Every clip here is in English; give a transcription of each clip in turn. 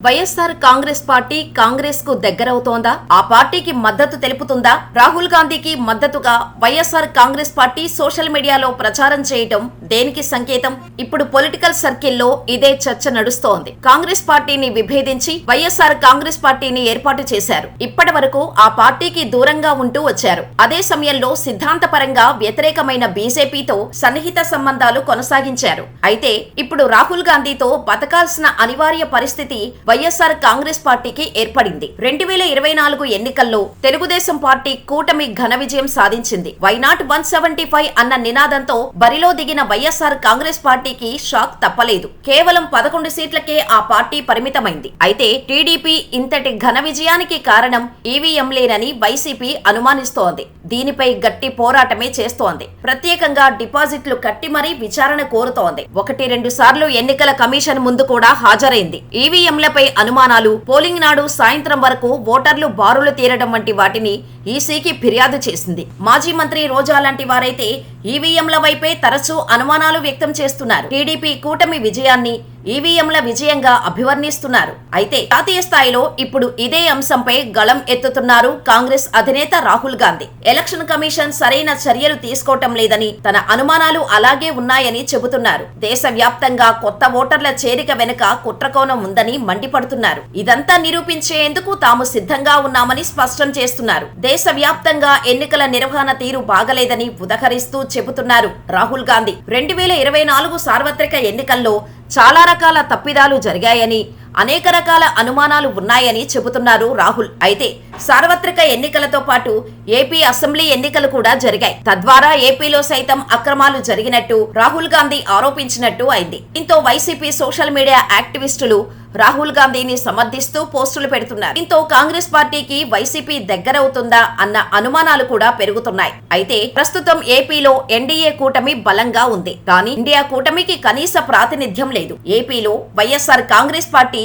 YSR Congress party Congress కు దగ్గరవుతోందా? ఆ పార్టీకి మద్దతు తెలుపుతుందా? రాహుల్ గాంధీకి మద్దతుగా వైఎస్ఆర్ కాంగ్రెస్ పార్టీ సోషల్ మీడియాలో ప్రచారం చేయటం దేనికి సంకేతం? ఇప్పుడు పొలిటికల్ సర్కిల్లో ఇదే చర్చ నడుస్తోంది. కాంగ్రెస్ పార్టీని విభేదించి వైఎస్ఆర్ కాంగ్రెస్ పార్టీని ఏర్పాటు చేశారు. ఇప్పటి వరకు ఆ పార్టీకి దూరంగా ఉంటూ వచ్చారు. అదే సమయంలో సిద్ధాంతపరంగా వ్యతిరేకమైన బీజేపీతో సన్నిహిత సంబంధాలు కొనసాగించారు. అయితే ఇప్పుడు రాహుల్ గాంధీతో బతకాల్సిన అనివార్య పరిస్థితి వైఎస్ఆర్ కాంగ్రెస్ పార్టీకి ఏర్పడింది. 2024 ఎన్నికల్లో తెలుగుదేశం పార్టీ కూటమి ఘన విజయం సాధించింది. వైనాట్ 175 అన్న నినాదంతో బరిలో దిగిన వైఎస్ఆర్ కాంగ్రెస్ పార్టీకి షాక్ తప్పలేదు. కేవలం 11 సీట్లకే ఆ పార్టీ పరిమితమైంది. అయితే టీడీపీ ఇంతటి ఘన విజయానికి కారణం ఈవీఎంలేనని వైసీపీ అనుమానిస్తోంది. దీనిపై గట్టి పోరాటమే చేస్తోంది. ప్రత్యేకంగా డిపాజిట్లు కట్టి మరీ విచారణ కోరుతోంది. 1-2 సార్లు ఎన్నికల కమిషన్ ముందు కూడా హాజరైంది. ఈవీఎంలపై అనుమానాలు, పోలింగ్ నాడు సాయంత్రం వరకు ఓటర్లు బారులు తీరడం వంటి వాటిని ఈసీకి ఫిర్యాదు చేసింది. మాజీ మంత్రి రోజా లాంటి వారైతే ఈవీఎంల వైపే తరచూ అనుమానాలు వ్యక్తం చేస్తున్నారు. టీడీపీ కూటమి విజయాన్ని ఈవీఎంల విజయంగా అభివర్ణిస్తున్నారు. అయితే జాతీయ స్థాయిలో ఇప్పుడు ఇదే అంశంపై గళం ఎత్తుతున్నారు కాంగ్రెస్ అధినేత రాహుల్ గాంధీ. ఎలక్షన్ కమిషన్ సరైన చర్యలు తీసుకోవటం లేదని, తన అనుమానాలు అలాగే ఉన్నాయని చెబుతున్నారు. దేశవ్యాప్తంగా కొత్త ఓటర్ల చేరిక వెనుక కుట్రకోణం ఉందని మండిపడుతున్నారు. ఇదంతా నిరూపించేందుకు తాము సిద్ధంగా ఉన్నామని స్పష్టం చేస్తున్నారు. దేశవ్యాప్తంగా ఎన్నికల నిర్వహణ తీరు బాగలేదని ఉదహరిస్తూ చెబుతున్నారు రాహుల్ గాంధీ. 2024 సార్వత్రిక ఎన్నికల్లో చాలా రకాల తప్పిదాలు జరిగాయని, అనేక రకాల అనుమానాలు ఉన్నాయని చెబుతున్నారు రాహుల్. అయితే సార్వత్రిక ఎన్నికలతో పాటు ఏపీ అసెంబ్లీ ఎన్నికలు కూడా జరిగాయి. తద్వారా ఏపీలో సైతం అక్రమాలు జరిగినట్టు రాహుల్ గాంధీ ఆరోపించినట్టు అయింది. దీంతో వైసీపీ సోషల్ మీడియా యాక్టివిస్టులు రాహుల్ గాంధీని సమర్థిస్తూ పోస్టులు పెడుతున్నారు. దీంతో కాంగ్రెస్ పార్టీకి వైసీపీ దగ్గరవుతుందా అన్న అనుమానాలు కూడా పెరుగుతున్నాయి. అయితే ప్రస్తుతం ఏపీలో ఎన్డీఏ కూటమి బలంగా ఉంది. కానీ ఇండియా కూటమికి కనీస ప్రాతినిధ్యం లేదు. ఏపీలో వైఎస్ఆర్ కాంగ్రెస్ పార్టీ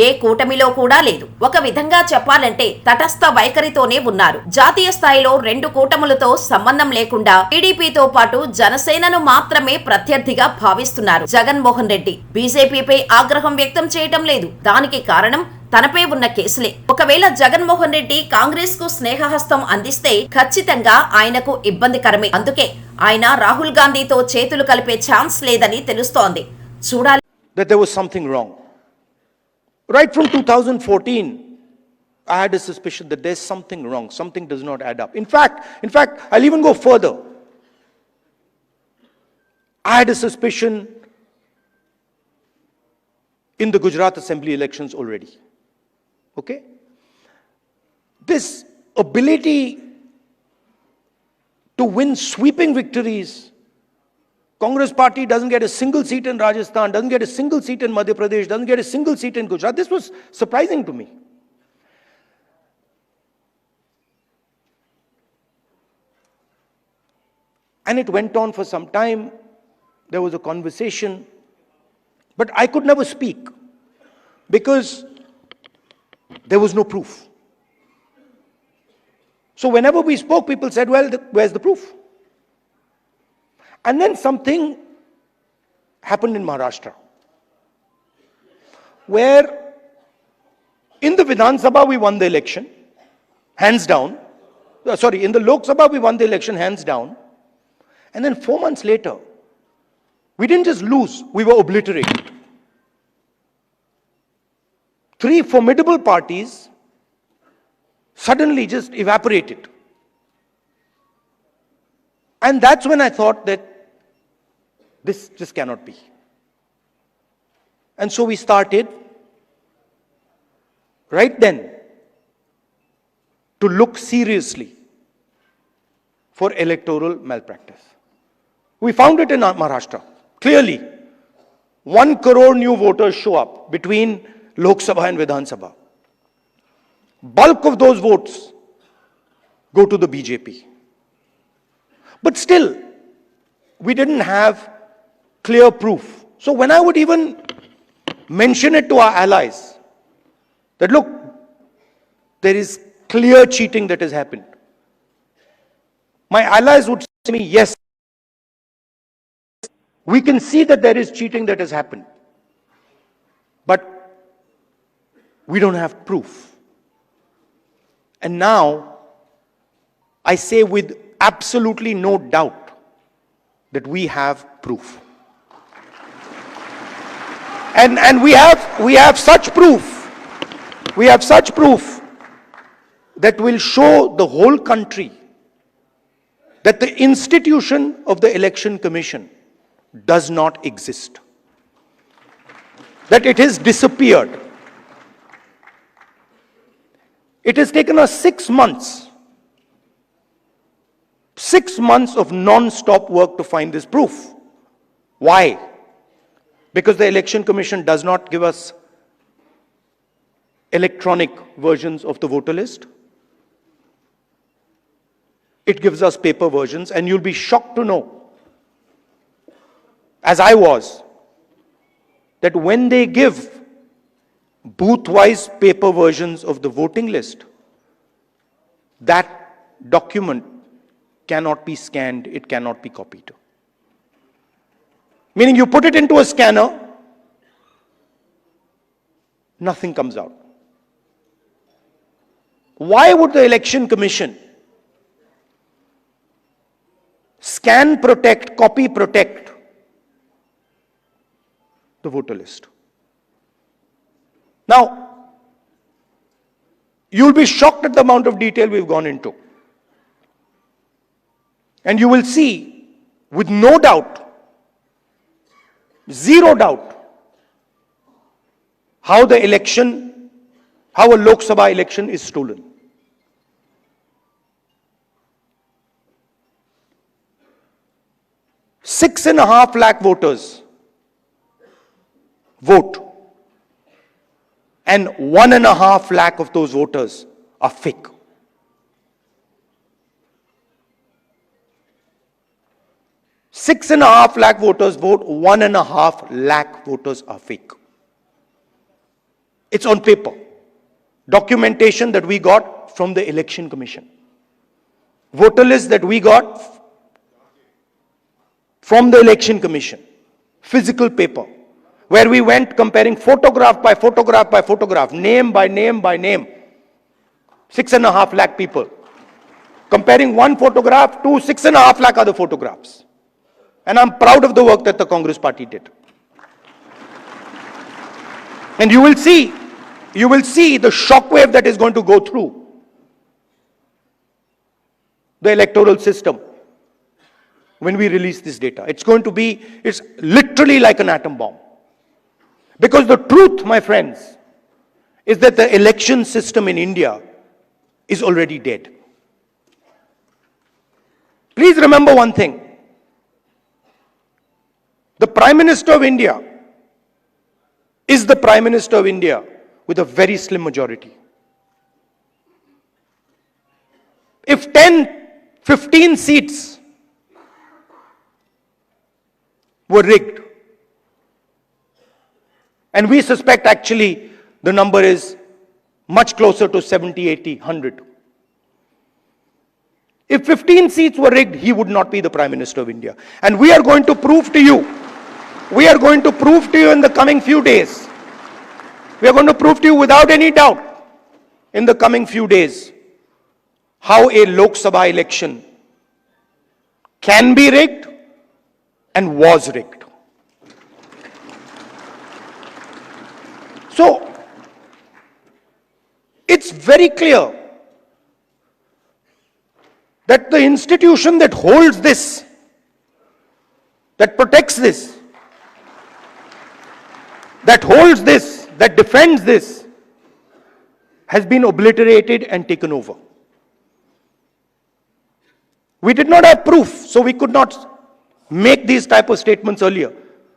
ఏ కూటమిలో కూడా లేదు. ఒక విధంగా చెప్పాలంటే తటస్థ వైఖరితోనే ఉన్నారు. జాతీయ స్థాయిలో 2 కూటములతో సంబంధం లేకుండా టీడీపీతో పాటు జనసేనను మాత్రమే ప్రత్యర్థిగా భావిస్తున్నారు జగన్మోహన్ రెడ్డి. బీజేపీపై ఆగ్రహం వ్యక్తం చేయటం లేదు. దానికి కారణం తనపై ఉన్న కేసులే. ఒకవేళ జగన్మోహన్ రెడ్డి కాంగ్రెస్ కు స్నేహహస్తం అందిస్తే ఖచ్చితంగా ఆయనకు ఇబ్బందికరమే. అందుకే ఆయన రాహుల్ గాంధీతో చేతులు కలిపే ఛాన్స్ లేదని తెలుస్తోంది. చూడాలి. Right from 2014, I had a suspicion that there's something wrong. Something does not add up. In fact, I'll even go further. I had a suspicion in the Gujarat Assembly elections already. Okay? This ability to win sweeping victories. Congress party doesn't get a single seat in Rajasthan, doesn't get a single seat in Madhya Pradesh, doesn't get a single seat in Gujarat. This was surprising to me. And it went on for some time. There was a conversation, but I could never speak because there was no proof. So whenever we spoke, people said, well, where's the proof? And then something happened in Maharashtra, where in the Vidhan Sabha we won the election, hands down. In the Lok Sabha we won the election, hands down. And then 4 months later, we didn't just lose, we were obliterated. 3 formidable parties suddenly just evaporated. And that's when I thought that this just cannot be. And so we started right then to look seriously for electoral malpractice. We found it in Maharashtra. Clearly, 1 crore new voters show up between Lok Sabha and Vidhan Sabha. Bulk of those votes go to the BJP. But still, we didn't have clear proof. So when I would even mention it to our allies, that look, there is clear cheating that has happened, my allies would say to me, yes, we can see that there is cheating that has happened. But We don't have proof. And now, I say with absolutely no doubt that we have proof. And we have such proof. We have such proof that will show the whole country that the institution of the Election Commission does not exist. That it has disappeared. It has taken us 6 months. 6 months of non-stop work to find this proof. Why? Because the Election Commission does not give us electronic versions of the voter list. It gives us paper versions, and you'll be shocked to know, as I was, that when they give booth-wise paper versions of the voting list, that document cannot be scanned, it cannot be copied. Meaning you put it into a scanner, nothing comes out. Why would the Election Commission scan protect, copy protect the voter list? Now, you'll be shocked at the amount of detail we've gone into. And you will see, with no doubt, zero doubt, how a Lok Sabha election is stolen. 6.5 lakh voters vote, and 1.5 lakh of those voters are fake. Six and a half lakh voters vote, 1.5 lakh voters are fake. It's on paper. Documentation that we got from the Election Commission. Voter list that we got from the Election Commission. Physical paper. Where we went comparing photograph by photograph by photograph, name by name by name. 6.5 lakh people. Comparing one photograph to 6.5 lakh other photographs. And I'm proud of the work that the Congress party did. And you will see the shockwave that is going to go through the electoral system when we release this data. It's literally like an atom bomb. Because the truth, my friends, is that the election system in India is already dead. Please remember one thing. The Prime Minister of India is the Prime Minister of India with a very slim majority. If 10, 15 seats were rigged, and we suspect actually the number is much closer to 70, 80, 100. If 15 seats were rigged, he would not be the Prime Minister of India. And we are going to prove to you in the coming few days. We are going to prove to you without any doubt in the coming few days how a Lok Sabha election can be rigged and was rigged. So, it's very clear that the institution that holds this, that protects this, that holds this, that defends this, has been obliterated and taken over. We did not have proof, so we could not make these type of statements earlier.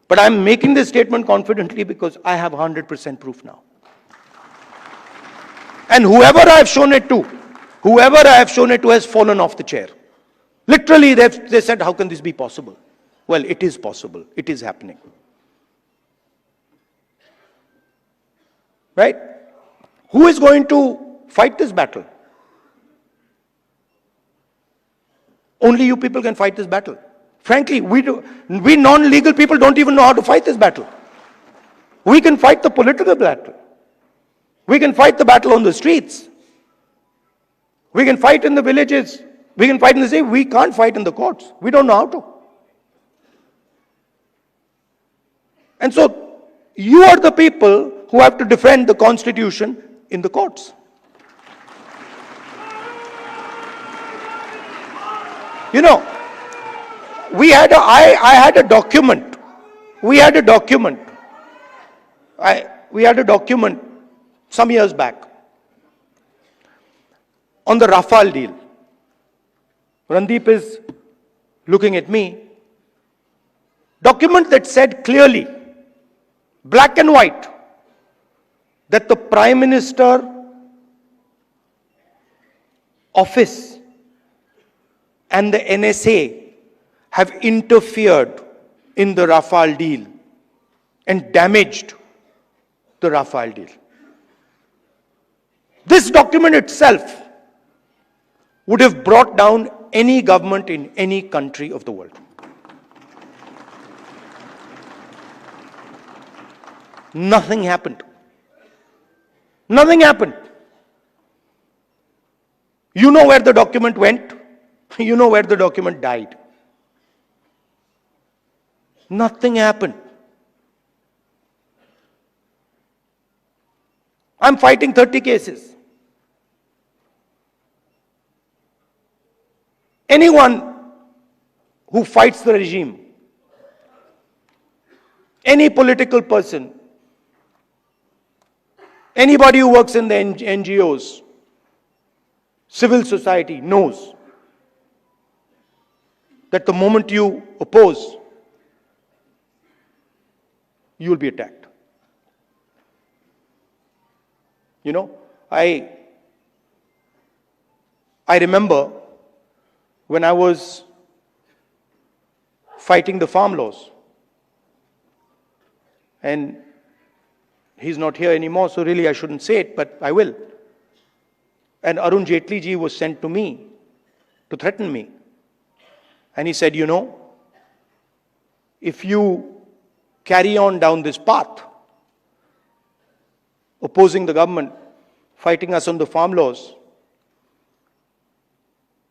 But I'm making this statement confidently because I have 100% proof now. And whoever I have shown it to has fallen off the chair. Literally, they said, how can this be possible? Well, it is possible. It is happening. Right? Who is going to fight this battle? Only you people can fight this battle. Frankly, we non-legal people don't even know how to fight this battle. We can fight the political battle. We can fight the battle on the streets. We can fight in the villages. We can fight in the city. We can't fight in the courts. We don't know how to. And so, you are the people who have to defend the Constitution in the courts. You know, I had a document. We had a document some years back on the Rafale deal. Randeep is looking at me. Document that said clearly, black and white, that the Prime Minister office and the NSA have interfered in the Rafale deal and damaged the Rafale deal. This document itself would have brought down any government in any country of the world. Nothing happened. Nothing happened. You know where the document went. You know where the document died. Nothing happened. I'm fighting 30 cases. Anyone who fights the regime, any political person, anybody who works in the NGOs, civil society knows that the moment you oppose, you will be attacked. You know, I remember when I was fighting the farm laws, and he's not here anymore, so really I shouldn't say it, but I will. And Arun Jaitley ji was sent to me to threaten me. And he said, you know, if you carry on down this path, opposing the government, fighting us on the farm laws,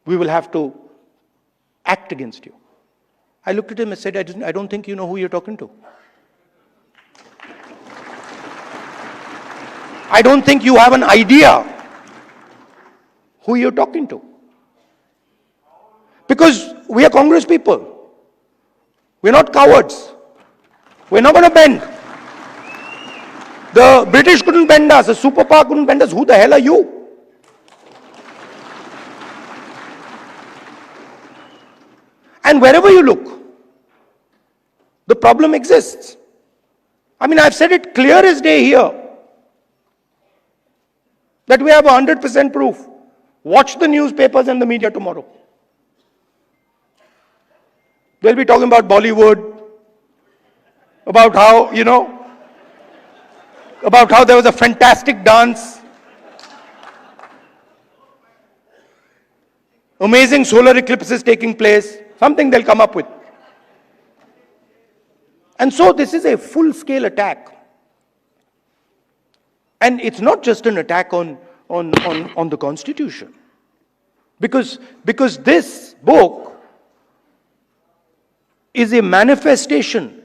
we will have to act against you. I looked at him and said, I don't think you know who you're talking to. I don't think you have an idea who you're talking to. Because we are Congress people. We're not cowards. We're not going to bend. The British couldn't bend us. The superpower couldn't bend us. Who the hell are you? And wherever you look, the problem exists. I mean, I've said it clear as day here, that we have 100% proof. Watch the newspapers and the media tomorrow. They'll be talking about Bollywood, about how, you know, about how there was a fantastic dance, amazing solar eclipses taking place, something they'll come up with. And so this is a full-scale attack. And it's not just an attack on the Constitution. Because this book is a manifestation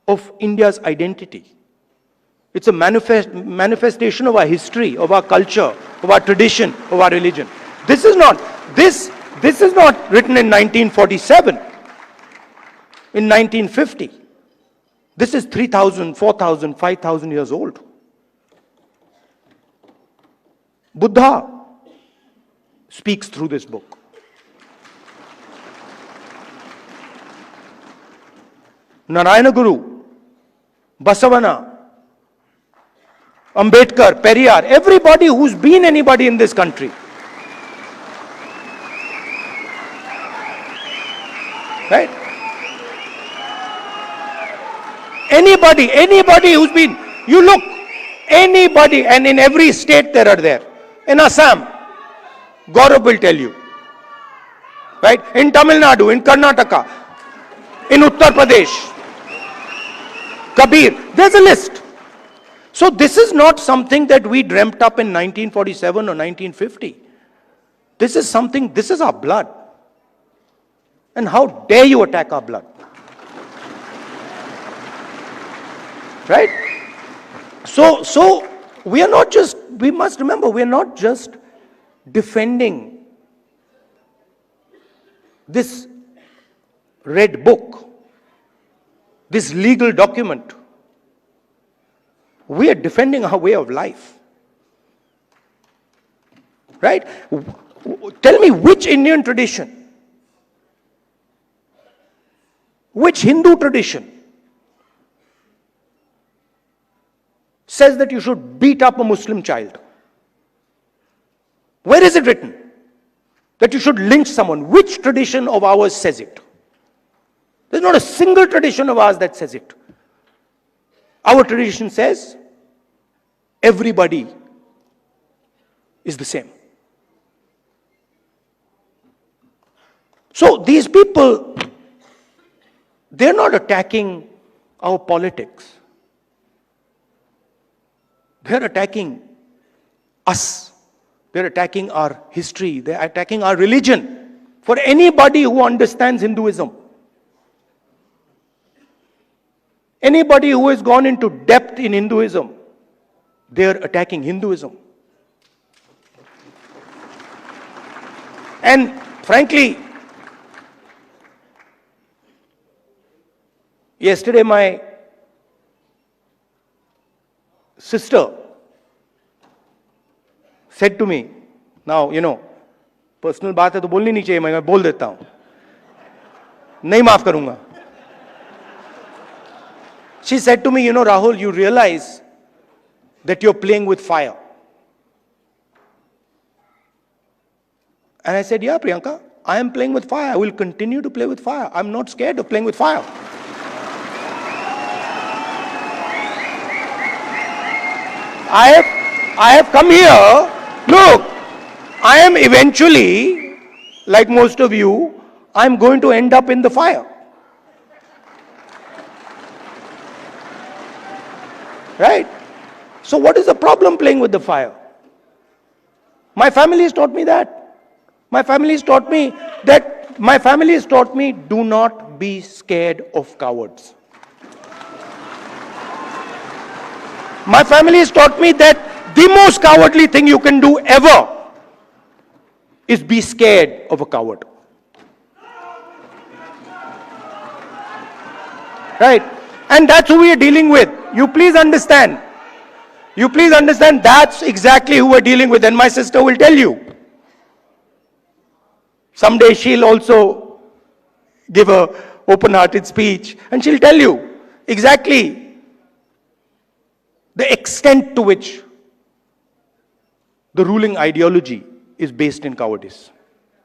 of India's identity. It's a manifestation of our history, of our culture, of our tradition, of our religion. This is not written in 1947, in 1950. This is 3,000, 4,000, 5,000 years old. Buddha speaks through this book. Narayana Guru, Basavana, Ambedkar, Periyar, everybody who's been anybody in this country. Right? Anybody who's been, you look, anybody, and in every state there are there. In Assam, Gaurav will tell you. Right? In Tamil Nadu, in Karnataka, in Uttar Pradesh, Kabir, there's a list. So this is not something that we dreamt up in 1947 or 1950. This is something, this is our blood. And how dare you attack our blood? Right? So we are not just, we must remember, we are not just defending this red book, this legal document. We are defending our way of life. Right? Tell me which Indian tradition, which Hindu tradition says that you should beat up a Muslim child? Where is it written that you should lynch someone? Which tradition of ours says it? There's not a single tradition of ours that says it. Our tradition says everybody is the same. So these people, they're not attacking our politics. They're attacking us. They're attacking our history. They're attacking our religion. For anybody who understands Hinduism, anybody who has gone into depth in Hinduism, they're attacking Hinduism. And frankly, yesterday my sister said to me, now, personal बात है तो बोलनी नहीं चाहिए, मैं बोल देता हूं, नहीं माफ करूंगा. She said to me, Rahul, you realize that you're playing with fire. And I said, yeah, Priyanka, I am playing with fire. I will continue to play with fire. I'm not scared of playing with fire. I have come here. Look, I am eventually, like most of you, I'm going to end up in the fire. Right? So what is the problem playing with the fire? My family has taught me that. My family has taught me do not be scared of cowards. My family has taught me that the most cowardly thing you can do ever is be scared of a coward. Right? And that's who we are dealing with. You please understand. That's exactly who we're dealing with. And my sister will tell you. Someday she'll also give a open-hearted speech and she'll tell you exactly the extent to which the ruling ideology is based in cowardice.